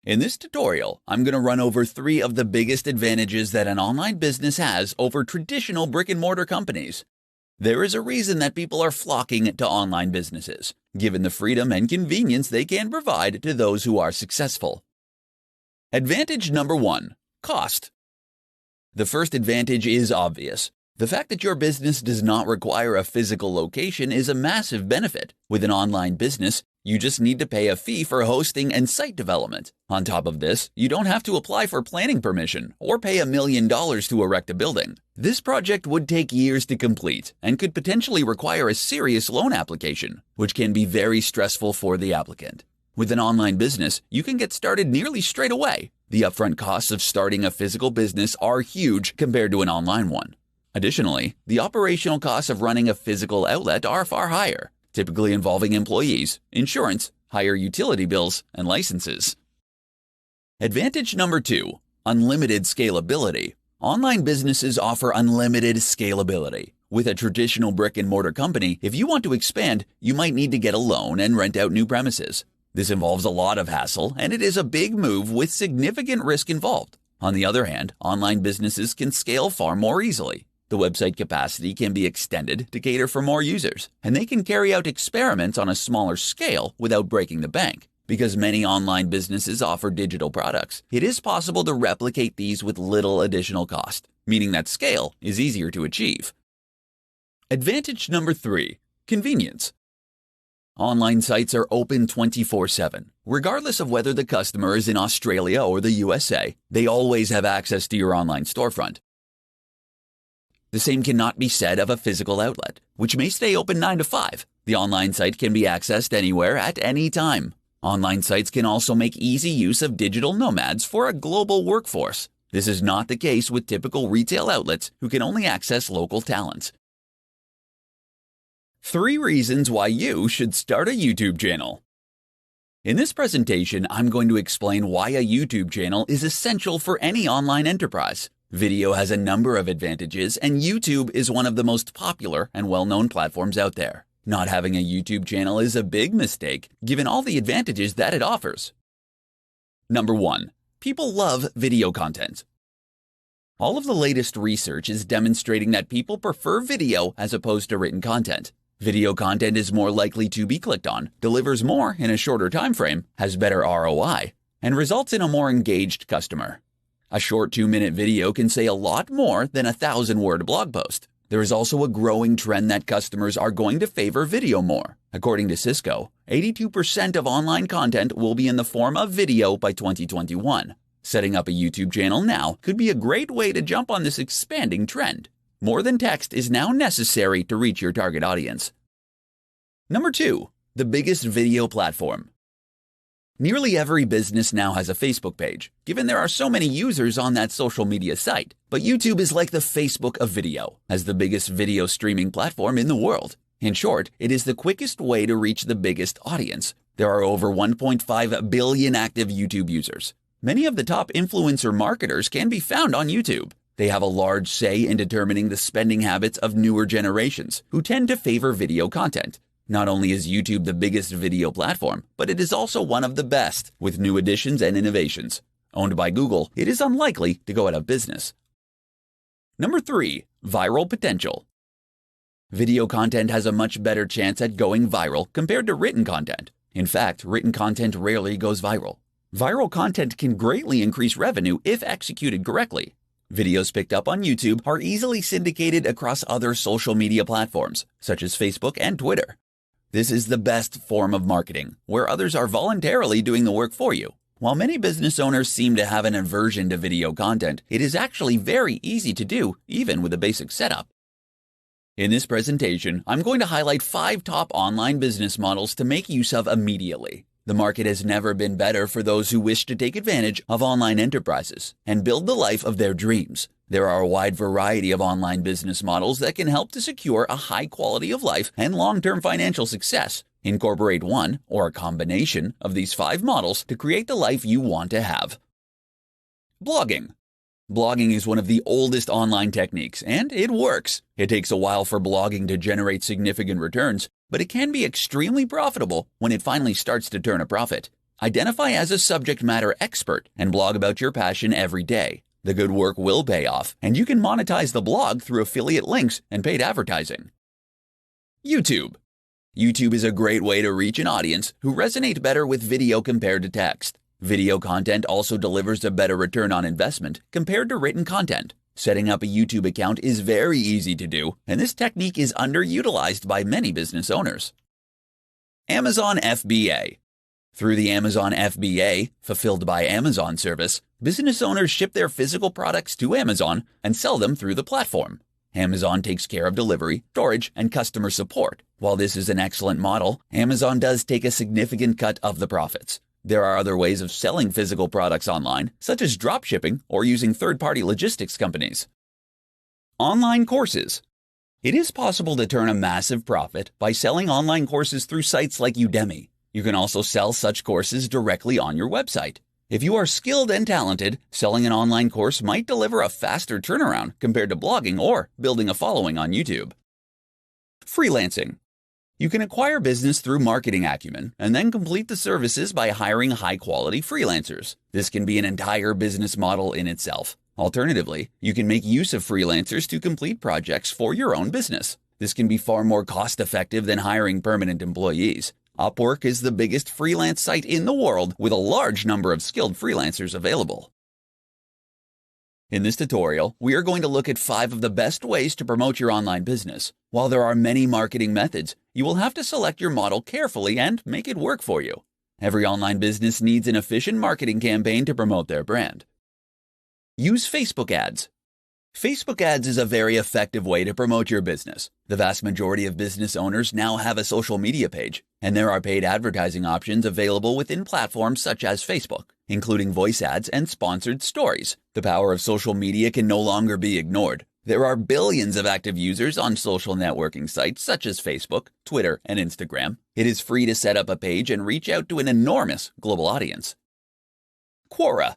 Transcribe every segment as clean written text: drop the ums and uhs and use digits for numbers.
In this tutorial, I'm going to run over 3 of the biggest advantages that an online business has over traditional brick-and-mortar companies. There is a reason that people are flocking to online businesses, given the freedom and convenience they can provide to those who are successful. Advantage number 1, cost. The first advantage is obvious. The fact that your business does not require a physical location is a massive benefit. With an online business, you just need to pay a fee for hosting and site development. On top of this, you don't have to apply for planning permission or pay $1 million to erect a building. This project would take years to complete and could potentially require a serious loan application, which can be very stressful for the applicant. With an online business, you can get started nearly straight away. The upfront costs of starting a physical business are huge compared to an online one. Additionally, the operational costs of running a physical outlet are far higher, typically involving employees, insurance, higher utility bills, and licenses. Advantage number 2, unlimited scalability. Online businesses offer unlimited scalability. With a traditional brick-and-mortar company, if you want to expand, you might need to get a loan and rent out new premises. This involves a lot of hassle, and it is a big move with significant risk involved. On the other hand, online businesses can scale far more easily. The website capacity can be extended to cater for more users, and they can carry out experiments on a smaller scale without breaking the bank. Because many online businesses offer digital products, it is possible to replicate these with little additional cost, meaning that scale is easier to achieve. Advantage number 3, convenience. Online sites are open 24/7. Regardless of whether the customer is in Australia or the USA, they always have access to your online storefront. The same cannot be said of a physical outlet, which may stay open 9 to 5. The online site can be accessed anywhere at any time. Online sites can also make easy use of digital nomads for a global workforce. This is not the case with typical retail outlets who can only access local talents. 3 reasons why you should start a YouTube channel. In this presentation, I'm going to explain why a YouTube channel is essential for any online enterprise. Video has a number of advantages, and YouTube is one of the most popular and well-known platforms out there. Not having a YouTube channel is a big mistake, given all the advantages that it offers. Number 1, people love video content. All of the latest research is demonstrating that people prefer video as opposed to written content. Video content is more likely to be clicked on, delivers more in a shorter time frame, has better ROI, and results in a more engaged customer. A short 2-minute video can say a lot more than a 1,000-word blog post. There is also a growing trend that customers are going to favor video more. According to Cisco, 82% of online content will be in the form of video by 2021. Setting up a YouTube channel now could be a great way to jump on this expanding trend. More than text is now necessary to reach your target audience. Number 2, the biggest video platform. Nearly every business now has a Facebook page, given there are so many users on that social media site. But YouTube is like the Facebook of video, as the biggest video streaming platform in the world. In short, it is the quickest way to reach the biggest audience. There are over 1.5 billion active YouTube users. Many of the top influencer marketers can be found on YouTube. They have a large say in determining the spending habits of newer generations, who tend to favor video content. Not only is YouTube the biggest video platform, but it is also one of the best, with new additions and innovations. Owned by Google, it is unlikely to go out of business. Number 3, viral potential. Video content has a much better chance at going viral compared to written content. In fact, written content rarely goes viral. Viral content can greatly increase revenue if executed correctly. Videos picked up on YouTube are easily syndicated across other social media platforms, such as Facebook and Twitter. This is the best form of marketing, where others are voluntarily doing the work for you. While many business owners seem to have an aversion to video content, it is actually very easy to do, even with a basic setup. In this presentation, I'm going to highlight 5 top online business models to make use of immediately. The market has never been better for those who wish to take advantage of online enterprises and build the life of their dreams. There are a wide variety of online business models that can help to secure a high quality of life and long-term financial success. Incorporate one or a combination of these 5 models to create the life you want to have. Blogging. Blogging is one of the oldest online techniques, and it works. It takes a while for blogging to generate significant returns, but it can be extremely profitable when it finally starts to turn a profit. Identify as a subject matter expert and blog about your passion every day. The good work will pay off, and you can monetize the blog through affiliate links and paid advertising. YouTube. YouTube is a great way to reach an audience who resonate better with video compared to text. Video content also delivers a better return on investment compared to written content. Setting up a YouTube account is very easy to do, and this technique is underutilized by many business owners. Amazon FBA. Through the Amazon FBA, Fulfilled by Amazon service, business owners ship their physical products to Amazon and sell them through the platform. Amazon takes care of delivery, storage, and customer support. While this is an excellent model, Amazon does take a significant cut of the profits. There are other ways of selling physical products online, such as dropshipping or using third-party logistics companies. Online courses. It is possible to turn a massive profit by selling online courses through sites like Udemy. You can also sell such courses directly on your website. If you are skilled and talented, selling an online course might deliver a faster turnaround compared to blogging or building a following on YouTube. Freelancing. You can acquire business through marketing acumen and then complete the services by hiring high-quality freelancers. This can be an entire business model in itself. Alternatively, you can make use of freelancers to complete projects for your own business. This can be far more cost-effective than hiring permanent employees. Upwork is the biggest freelance site in the world with a large number of skilled freelancers available. In this tutorial, we are going to look at 5 of the best ways to promote your online business. While there are many marketing methods, you will have to select your model carefully and make it work for you. Every online business needs an efficient marketing campaign to promote their brand. Use Facebook ads. Facebook ads is a very effective way to promote your business. The vast majority of business owners now have a social media page, and there are paid advertising options available within platforms such as Facebook, including voice ads and sponsored stories. The power of social media can no longer be ignored. There are billions of active users on social networking sites such as Facebook, Twitter, and Instagram. It is free to set up a page and reach out to an enormous global audience. Quora.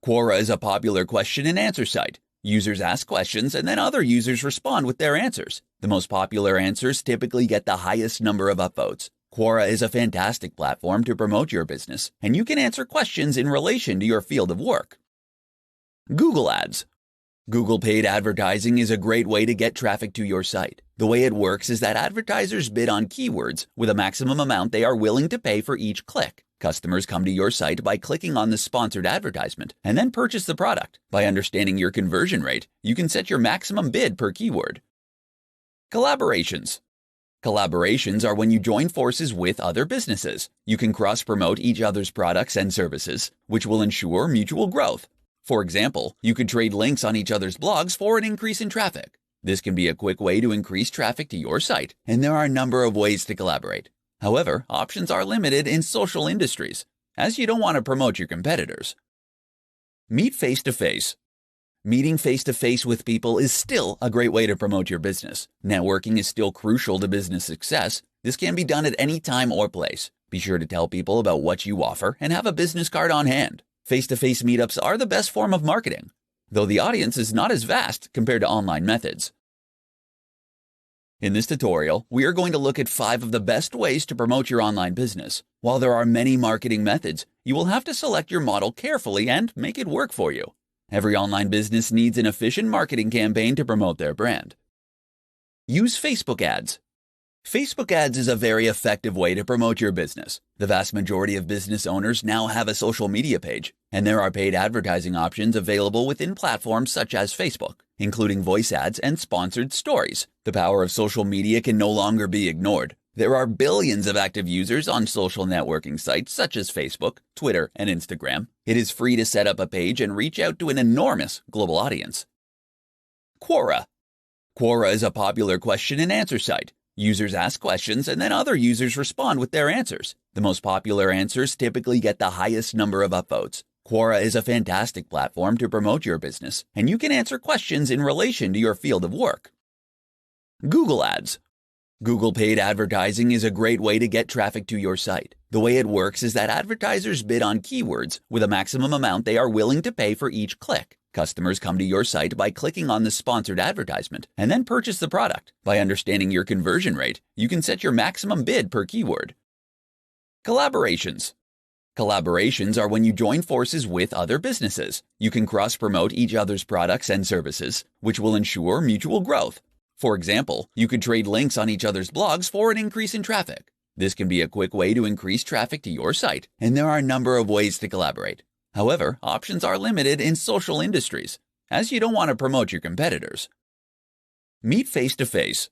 Quora is a popular question and answer site. Users ask questions and then other users respond with their answers. The most popular answers typically get the highest number of upvotes. Quora is a fantastic platform to promote your business, and you can answer questions in relation to your field of work. Google Ads. Google paid advertising is a great way to get traffic to your site. The way it works is that advertisers bid on keywords with a maximum amount they are willing to pay for each click. Customers come to your site by clicking on the sponsored advertisement and then purchase the product. By understanding your conversion rate, you can set your maximum bid per keyword. Collaborations. Collaborations are when you join forces with other businesses. You can cross-promote each other's products and services, which will ensure mutual growth. For example, you could trade links on each other's blogs for an increase in traffic. This can be a quick way to increase traffic to your site, and there are a number of ways to collaborate. However, options are limited in social industries, as you don't want to promote your competitors. Meet face-to-face. Meeting face-to-face with people is still a great way to promote your business. Networking is still crucial to business success. This can be done at any time or place. Be sure to tell people about what you offer and have a business card on hand. Face-to-face meetups are the best form of marketing, though the audience is not as vast compared to online methods. In this tutorial, we are going to look at 5 of the best ways to promote your online business. While there are many marketing methods, you will have to select your model carefully and make it work for you. Every online business needs an efficient marketing campaign to promote their brand. Use Facebook ads. Facebook ads is a very effective way to promote your business. The vast majority of business owners now have a social media page, and there are paid advertising options available within platforms such as Facebook, including voice ads and sponsored stories. The power of social media can no longer be ignored. There are billions of active users on social networking sites such as Facebook, Twitter, and Instagram. It is free to set up a page and reach out to an enormous global audience. Quora. Quora is a popular question and answer site. Users ask questions and then other users respond with their answers. The most popular answers typically get the highest number of upvotes. Quora is a fantastic platform to promote your business, and you can answer questions in relation to your field of work. Google Ads. Google paid advertising is a great way to get traffic to your site. The way it works is that advertisers bid on keywords with a maximum amount they are willing to pay for each click. Customers come to your site by clicking on the sponsored advertisement and then purchase the product. By understanding your conversion rate, you can set your maximum bid per keyword. Collaborations. Collaborations are when you join forces with other businesses. You can cross-promote each other's products and services, which will ensure mutual growth. For example, you could trade links on each other's blogs for an increase in traffic. This can be a quick way to increase traffic to your site, and there are a number of ways to collaborate. However, options are limited in social industries, as you don't want to promote your competitors. Meet face-to-face.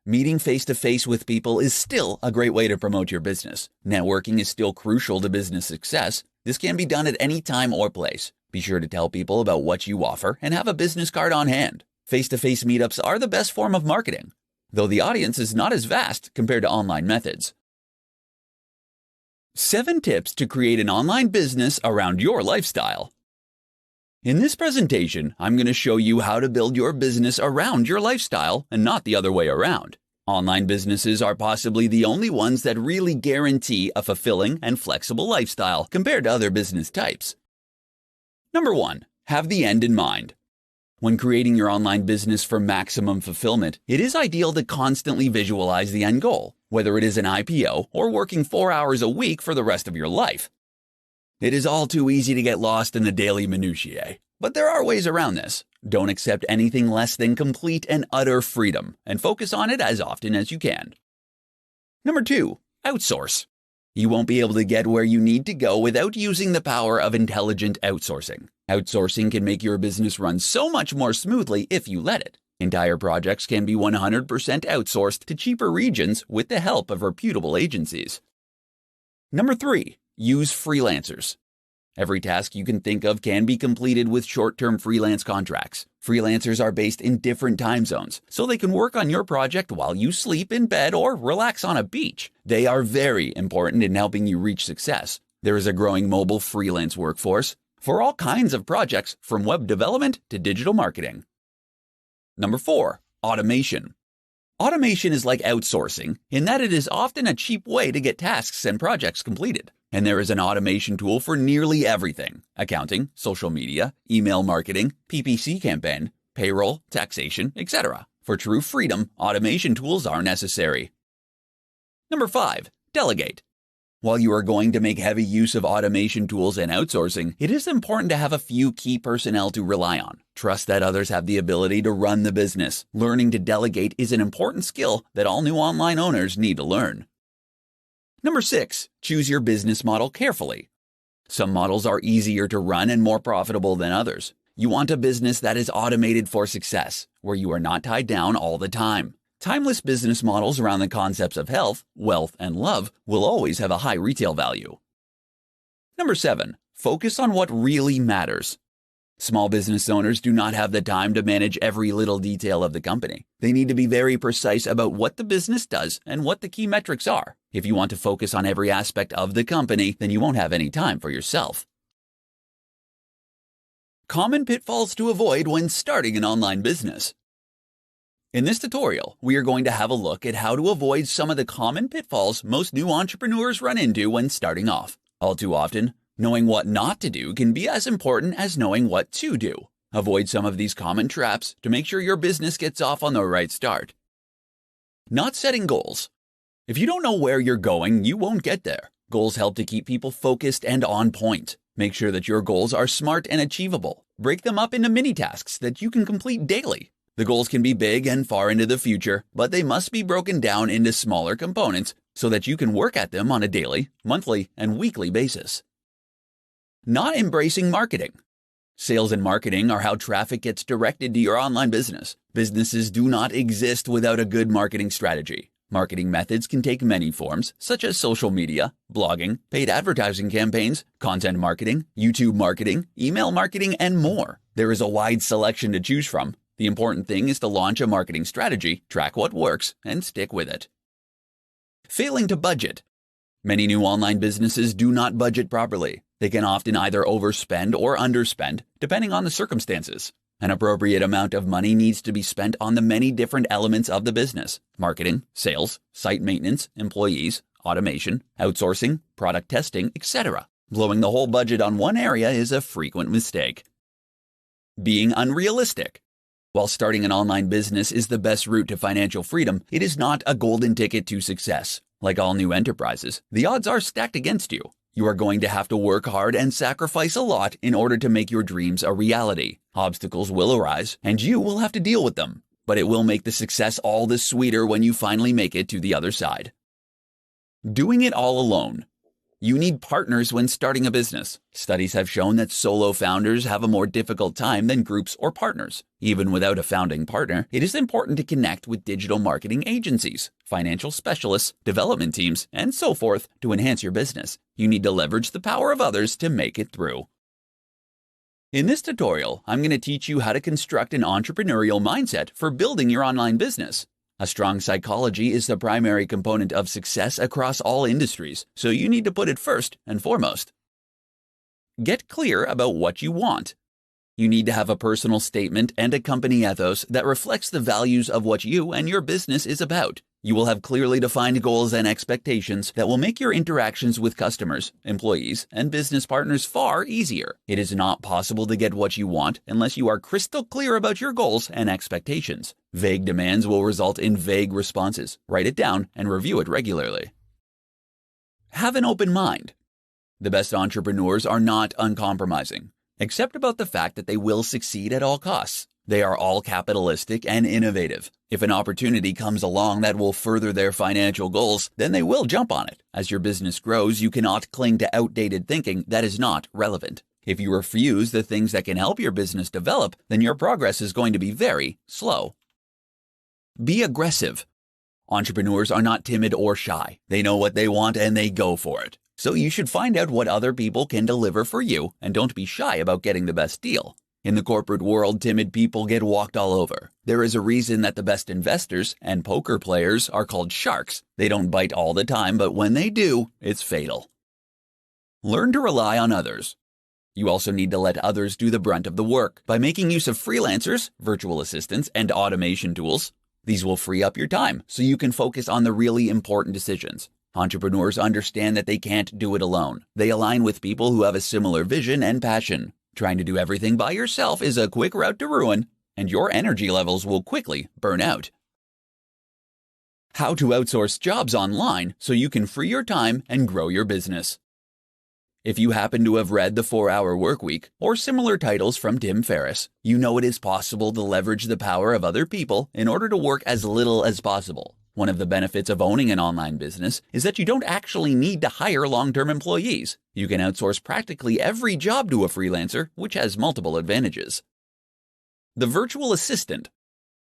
Meeting face-to-face with people is still a great way to promote your business. Networking is still crucial to business success. This can be done at any time or place. Be sure to tell people about what you offer and have a business card on hand. Face-to-face meetups are the best form of marketing, though the audience is not as vast compared to online methods. 7 tips to create an online business around your lifestyle. In this presentation, I'm going to show you how to build your business around your lifestyle and not the other way around. Online businesses are possibly the only ones that really guarantee a fulfilling and flexible lifestyle compared to other business types. Number 1. Have the end in mind. When creating your online business for maximum fulfillment, it is ideal to constantly visualize the end goal, whether it is an IPO or working 4 hours a week for the rest of your life. It is all too easy to get lost in the daily minutiae, but there are ways around this. Don't accept anything less than complete and utter freedom, and focus on it as often as you can. Number 2. Outsource. You won't be able to get where you need to go without using the power of intelligent outsourcing. Outsourcing can make your business run so much more smoothly if you let it. Entire projects can be 100% outsourced to cheaper regions with the help of reputable agencies. Number 3. Use freelancers. Every task you can think of can be completed with short-term freelance contracts. Freelancers are based in different time zones, so they can work on your project while you sleep in bed or relax on a beach. They are very important in helping you reach success. There is a growing mobile freelance workforce for all kinds of projects, from web development to digital marketing. Number 4. Automation. Automation is like outsourcing in that it is often a cheap way to get tasks and projects completed. And there is an automation tool for nearly everything: accounting, social media, email marketing, PPC campaign, payroll, taxation, etc. For true freedom, automation tools are necessary. Number 5. Delegate. While you are going to make heavy use of automation tools and outsourcing, it is important to have a few key personnel to rely on. Trust that others have the ability to run the business. Learning to delegate is an important skill that all new online owners need to learn. Number 6. Choose your business model carefully. Some models are easier to run and more profitable than others. You want a business that is automated for success, where you are not tied down all the time. Timeless business models around the concepts of health, wealth, and love will always have a high retail value. Number 7. Focus on what really matters. Small business owners do not have the time to manage every little detail of the company. They need to be very precise about what the business does and what the key metrics are. If you want to focus on every aspect of the company, then you won't have any time for yourself. Common pitfalls to avoid when starting an online business. In this tutorial, we are going to have a look at how to avoid some of the common pitfalls most new entrepreneurs run into when starting off. All too often, knowing what not to do can be as important as knowing what to do. Avoid some of these common traps to make sure your business gets off on the right start. Not setting goals. If you don't know where you're going, you won't get there. Goals help to keep people focused and on point. Make sure that your goals are smart and achievable. Break them up into mini tasks that you can complete daily. The goals can be big and far into the future, but they must be broken down into smaller components so that you can work at them on a daily, monthly, and weekly basis. Not embracing marketing. Sales and marketing are how traffic gets directed to your online business. Businesses do not exist without a good marketing strategy. Marketing methods can take many forms, such as social media, blogging, paid advertising campaigns, content marketing, YouTube marketing, email marketing, and more. There is a wide selection to choose from. The important thing is to launch a marketing strategy, track what works, and stick with it. Failing to budget. Many new online businesses do not budget properly. They can often either overspend or underspend, depending on the circumstances. An appropriate amount of money needs to be spent on the many different elements of the business: marketing, sales, site maintenance, employees, automation, outsourcing, product testing, etc. Blowing the whole budget on one area is a frequent mistake. Being unrealistic. While starting an online business is the best route to financial freedom, it is not a golden ticket to success. Like all new enterprises, the odds are stacked against you. You are going to have to work hard and sacrifice a lot in order to make your dreams a reality. Obstacles will arise, and you will have to deal with them, but it will make the success all the sweeter when you finally make it to the other side. Doing it all alone. You need partners when starting a business. Studies have shown that solo founders have a more difficult time than groups or partners. Even without a founding partner, it is important to connect with digital marketing agencies, financial specialists, development teams, and so forth to enhance your business. You need to leverage the power of others to make it through. In this tutorial, I'm going to teach you how to construct an entrepreneurial mindset for building your online business. A strong psychology is the primary component of success across all industries, so you need to put it first and foremost. Get clear about what you want. You need to have a personal statement and a company ethos that reflects the values of what you and your business is about. You will have clearly defined goals and expectations that will make your interactions with customers, employees, and business partners far easier. It is not possible to get what you want unless you are crystal clear about your goals and expectations. Vague demands will result in vague responses. Write it down and review it regularly. Have an open mind. The best entrepreneurs are not uncompromising, except about the fact that they will succeed at all costs. They are all capitalistic and innovative. If an opportunity comes along that will further their financial goals, then they will jump on it. As your business grows, you cannot cling to outdated thinking that is not relevant. If you refuse the things that can help your business develop, then your progress is going to be very slow. Be aggressive. Entrepreneurs are not timid or shy. They know what they want and they go for it. So you should find out what other people can deliver for you and don't be shy about getting the best deal. In the corporate world, timid people get walked all over. There is a reason that the best investors and poker players are called sharks. They don't bite all the time, but when they do, it's fatal. Learn to rely on others. You also need to let others do the brunt of the work by making use of freelancers, virtual assistants, and automation tools. These will free up your time so you can focus on the really important decisions. Entrepreneurs understand that they can't do it alone. They align with people who have a similar vision and passion. Trying to do everything by yourself is a quick route to ruin, and your energy levels will quickly burn out. How to outsource jobs online so you can free your time and grow your business. If you happen to have read The 4-Hour Workweek or similar titles from Tim Ferriss, you know it is possible to leverage the power of other people in order to work as little as possible. One of the benefits of owning an online business is that you don't actually need to hire long-term employees. You can outsource practically every job to a freelancer, which has multiple advantages. The virtual assistant.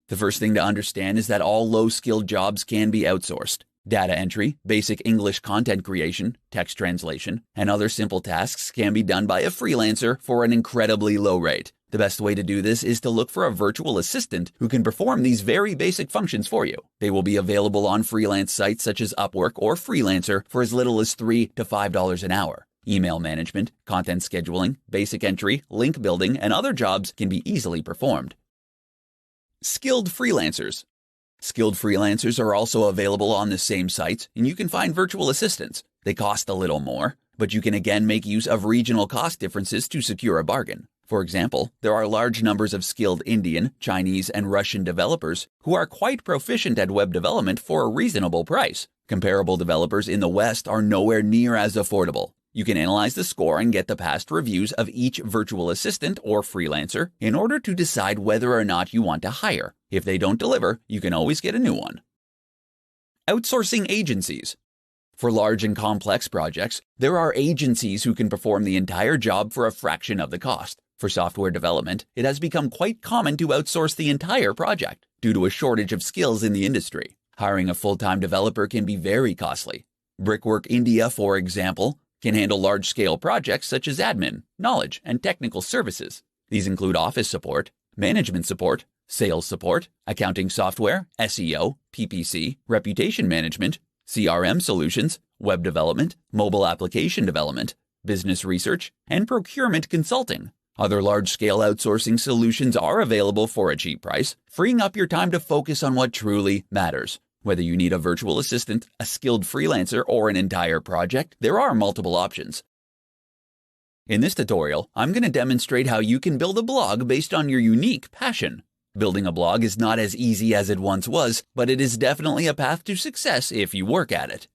The first thing to understand is that all low-skilled jobs can be outsourced. Data entry, basic English content creation, text translation, and other simple tasks can be done by a freelancer for an incredibly low rate. The best way to do this is to look for a virtual assistant who can perform these very basic functions for you. They will be available on freelance sites such as Upwork or Freelancer for as little as $3 to $5 an hour. Email management, content scheduling, basic entry, link building, and other jobs can be easily performed. Skilled freelancers. Skilled freelancers are also available on the same sites, and you can find virtual assistants. They cost a little more, but you can again make use of regional cost differences to secure a bargain. For example, there are large numbers of skilled Indian, Chinese, and Russian developers who are quite proficient at web development for a reasonable price. Comparable developers in the West are nowhere near as affordable. You can analyze the score and get the past reviews of each virtual assistant or freelancer in order to decide whether or not you want to hire. If they don't deliver, you can always get a new one. Outsourcing agencies. For large and complex projects, there are agencies who can perform the entire job for a fraction of the cost. For software development, it has become quite common to outsource the entire project due to a shortage of skills in the industry. Hiring a full-time developer can be very costly. Brickwork India, for example, can handle large-scale projects such as admin, knowledge, and technical services. These include office support, management support, sales support, accounting software, SEO, PPC, reputation management, CRM solutions, web development, mobile application development, business research, and procurement consulting. Other large-scale outsourcing solutions are available for a cheap price, freeing up your time to focus on what truly matters. Whether you need a virtual assistant, a skilled freelancer, or an entire project, there are multiple options. In this tutorial, I'm going to demonstrate how you can build a blog based on your unique passion. Building a blog is not as easy as it once was, but it is definitely a path to success if you work at it.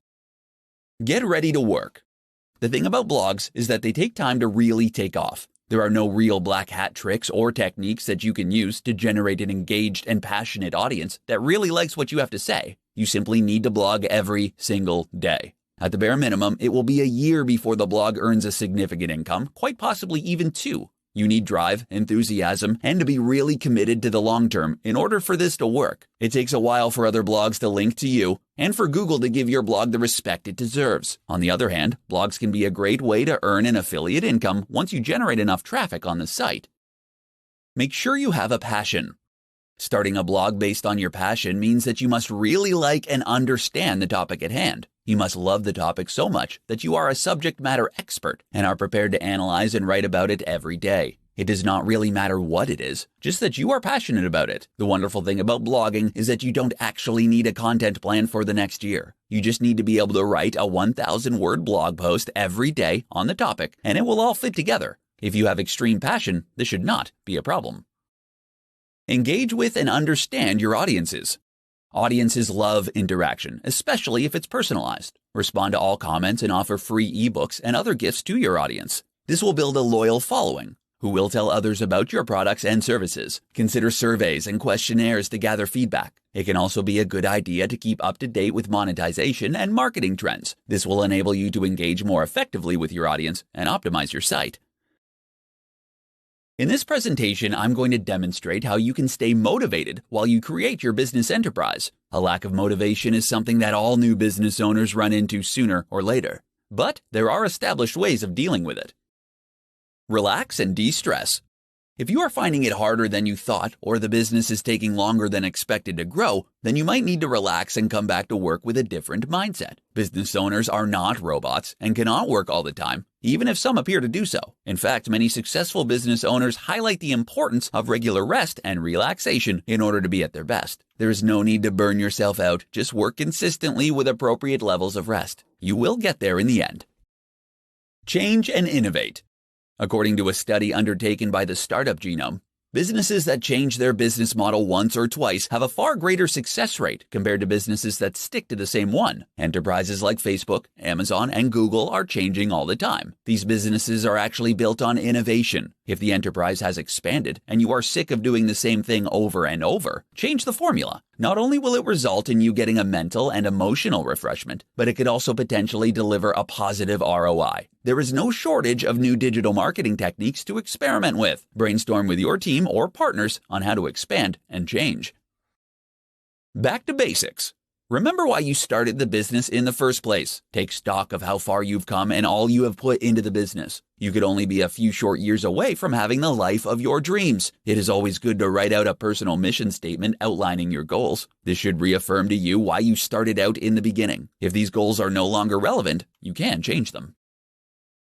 Get ready to work. The thing about blogs is that they take time to really take off. There are no real black hat tricks or techniques that you can use to generate an engaged and passionate audience that really likes what you have to say. You simply need to blog every single day. At the bare minimum, it will be a year before the blog earns a significant income, quite possibly even 2. You need drive, enthusiasm, and to be really committed to the long term in order for this to work. It takes a while for other blogs to link to you and for Google to give your blog the respect it deserves. On the other hand, blogs can be a great way to earn an affiliate income once you generate enough traffic on the site. Make sure you have a passion. Starting a blog based on your passion means that you must really like and understand the topic at hand. You must love the topic so much that you are a subject matter expert and are prepared to analyze and write about it every day. It does not really matter what it is, just that you are passionate about it. The wonderful thing about blogging is that you don't actually need a content plan for the next year. You just need to be able to write a 1,000-word blog post every day on the topic, and it will all fit together. If you have extreme passion, this should not be a problem. Engage with and understand your audiences. Audiences love interaction, especially if it's personalized. Respond to all comments and offer free ebooks and other gifts to your audience. This will build a loyal following who will tell others about your products and services. Consider surveys and questionnaires to gather feedback. It can also be a good idea to keep up to date with monetization and marketing trends. This will enable you to engage more effectively with your audience and optimize your site. In this presentation, I'm going to demonstrate how you can stay motivated while you create your business enterprise. A lack of motivation is something that all new business owners run into sooner or later, but there are established ways of dealing with it. Relax and de-stress. If you are finding it harder than you thought, or the business is taking longer than expected to grow, then you might need to relax and come back to work with a different mindset. Business owners are not robots and cannot work all the time, even if some appear to do so. In fact, many successful business owners highlight the importance of regular rest and relaxation in order to be at their best. There is no need to burn yourself out. Just work consistently with appropriate levels of rest. You will get there in the end. Change and innovate. According to a study undertaken by the Startup Genome, businesses that change their business model once or twice have a far greater success rate compared to businesses that stick to the same one. Enterprises like Facebook, Amazon, and Google are changing all the time. These businesses are actually built on innovation. If the enterprise has expanded and you are sick of doing the same thing over and over, change the formula. Not only will it result in you getting a mental and emotional refreshment, but it could also potentially deliver a positive ROI. There is no shortage of new digital marketing techniques to experiment with. Brainstorm with your team or partners on how to expand and change. Back to basics. Remember why you started the business in the first place. Take stock of how far you've come and all you have put into the business. You could only be a few short years away from having the life of your dreams. It is always good to write out a personal mission statement outlining your goals. This should reaffirm to you why you started out in the beginning. If these goals are no longer relevant, you can change them.